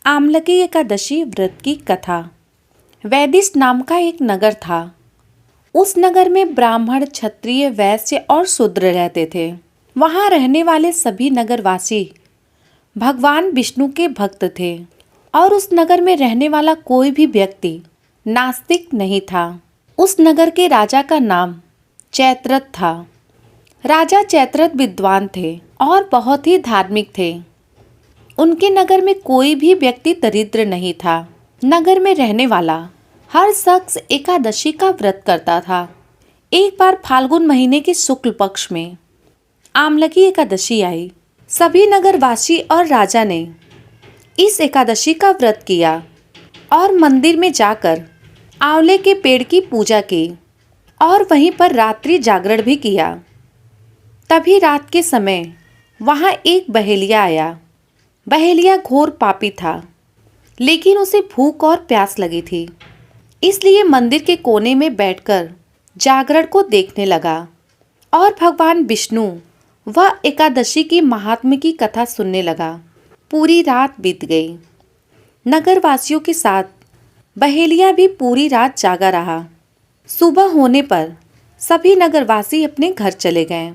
आमलकी एकादशी व्रत की कथा। वैदिश नाम का एक नगर था। उस नगर में ब्राह्मण, क्षत्रिय, वैश्य और शूद्र रहते थे। वहां रहने वाले सभी नगरवासी भगवान विष्णु के भक्त थे और उस नगर में रहने वाला कोई भी व्यक्ति नास्तिक नहीं था। उस नगर के राजा का नाम चैत्रथ था। राजा चैत्रथ विद्वान थे और बहुत ही धार्मिक थे। उनके नगर में कोई भी व्यक्ति दरिद्र नहीं था। नगर में रहने वाला हर शख्स एकादशी का व्रत करता था। एक बार फाल्गुन महीने के शुक्ल पक्ष में आमलकी एकादशी आई। सभी नगरवासी और राजा ने इस एकादशी का व्रत किया और मंदिर में जाकर आंवले के पेड़ की पूजा की और वहीं पर रात्रि जागरण भी किया। तभी रात के समय वहां एक बहेलिया आया। बहेलिया घोर पापी था, लेकिन उसे भूख और प्यास लगी थी, इसलिए मंदिर के कोने में बैठकर जागरण को देखने लगा और भगवान विष्णु व एकादशी की महात्म्य की कथा सुनने लगा। पूरी रात बीत गई। नगरवासियों के साथ बहेलिया भी पूरी रात जागा रहा। सुबह होने पर सभी नगरवासी अपने घर चले गए।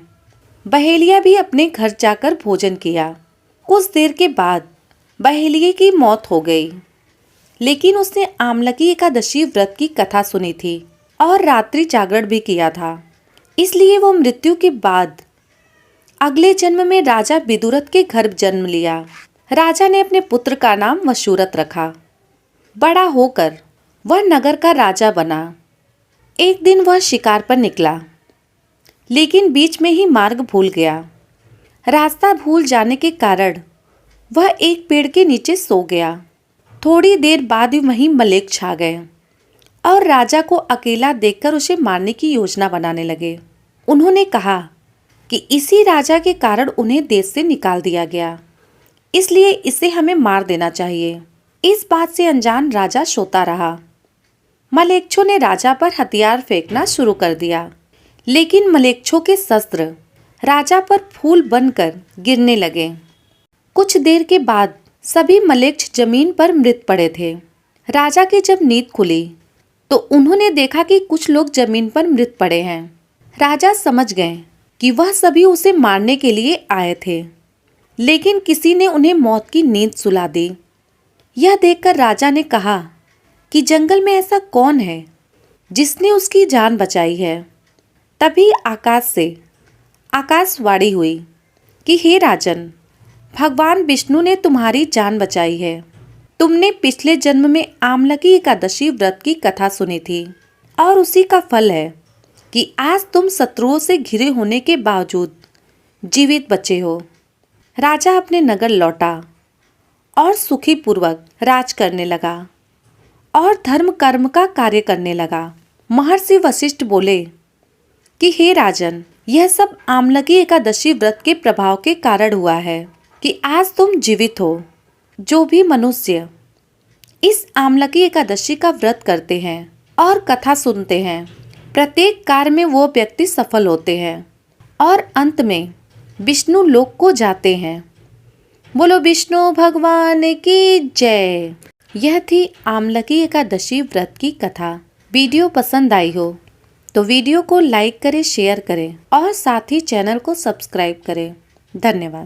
बहेलिया भी अपने घर जाकर भोजन किया। कुछ देर के बाद बहेलिये की मौत हो गई, लेकिन उसने आमलकी एकादशी व्रत की कथा सुनी थी और रात्रि जागरण भी किया था, इसलिए वो मृत्यु के बाद अगले जन्म में राजा विदुरथ के घर जन्म लिया। राजा ने अपने पुत्र का नाम वशुरथ रखा। बड़ा होकर वह नगर का राजा बना। एक दिन वह शिकार पर निकला, लेकिन बीच में ही मार्ग भूल गया। रास्ता भूल जाने के कारण वह एक पेड़ के नीचे सो गया। थोड़ी देर बाद ही वहीं मलेच्छ छा गए और राजा को अकेला देखकर उसे मारने की योजना बनाने लगे। उन्होंने कहा कि इसी राजा के कारण उन्हें देश से निकाल दिया गया, इसलिए इसे हमें मार देना चाहिए। इस बात से अनजान राजा सोता रहा। मलेच्छों ने राजा पर हथियार फेंकना शुरू कर दिया, लेकिन मलेच्छों के शस्त्र राजा पर फूल बनकर गिरने लगे। कुछ देर के बाद सभी मलेच्छ जमीन पर मृत पड़े थे। राजा की जब नींद खुली तो उन्होंने देखा कि कुछ लोग जमीन पर मृत पड़े हैं। राजा समझ गए कि वह सभी उसे मारने के लिए आए थे, लेकिन किसी ने उन्हें मौत की नींद सुला दी। यह देखकर राजा ने कहा कि जंगल में ऐसा कौन है जिसने उसकी जान बचाई है। तभी आकाश से आकाशवाणी हुई कि हे राजन, भगवान विष्णु ने तुम्हारी जान बचाई है। तुमने पिछले जन्म में आमलकी एकादशी व्रत की कथा सुनी थी और उसी का फल है कि आज तुम शत्रुओं से घिरे होने के बावजूद जीवित बचे हो। राजा अपने नगर लौटा और सुखी पूर्वक राज करने लगा और धर्म कर्म का कार्य करने लगा। महर्षि वशिष्ठ बोले कि हे राजन, यह सब आमलकी एकादशी व्रत के प्रभाव के कारण हुआ है कि आज तुम जीवित हो। जो भी मनुष्य इस आमलकी एकादशी का व्रत करते हैं और कथा सुनते हैं, प्रत्येक कार्य में वो व्यक्ति सफल होते हैं और अंत में विष्णु लोक को जाते हैं। बोलो विष्णु भगवान की जय। यह थी आमलकी एकादशी व्रत की कथा। वीडियो पसंद आई हो तो वीडियो को लाइक करें, शेयर करें और साथ ही चैनल को सब्सक्राइब करें। धन्यवाद।